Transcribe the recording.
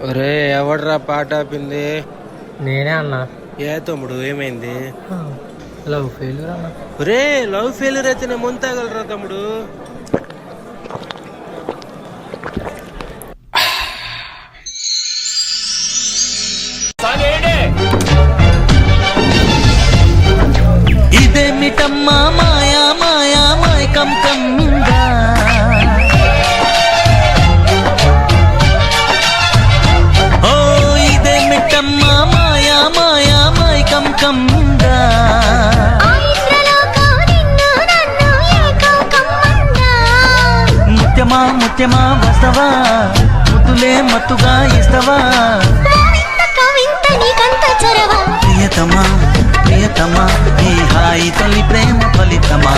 ఒరే ఎవడ్రా పాట ఆపింది? నేనే అన్నా. ఏ తమ్ముడు ఏమైంది? లవ్ ఫెయిల్యూర్ అన్నా. ఒరే లవ్ ఫెయిల్యూర్ అయితేనే ముంతాగలరా తమ్ముడు. ఇదేమిటమ్మా మాయా మాయా మైకం కమ్మిందా, ఓ ఇదేమిటమ్మా మాయా మాయా మైకం కమ్మిందా, ముత్యమా ముత్యమా వస్తవా, ముద్దులే మత్తుగా ఇస్తవా, ప్రియతమా ప్రియతమా ఈ హాయి తొలి ప్రేమ ఫలితమా.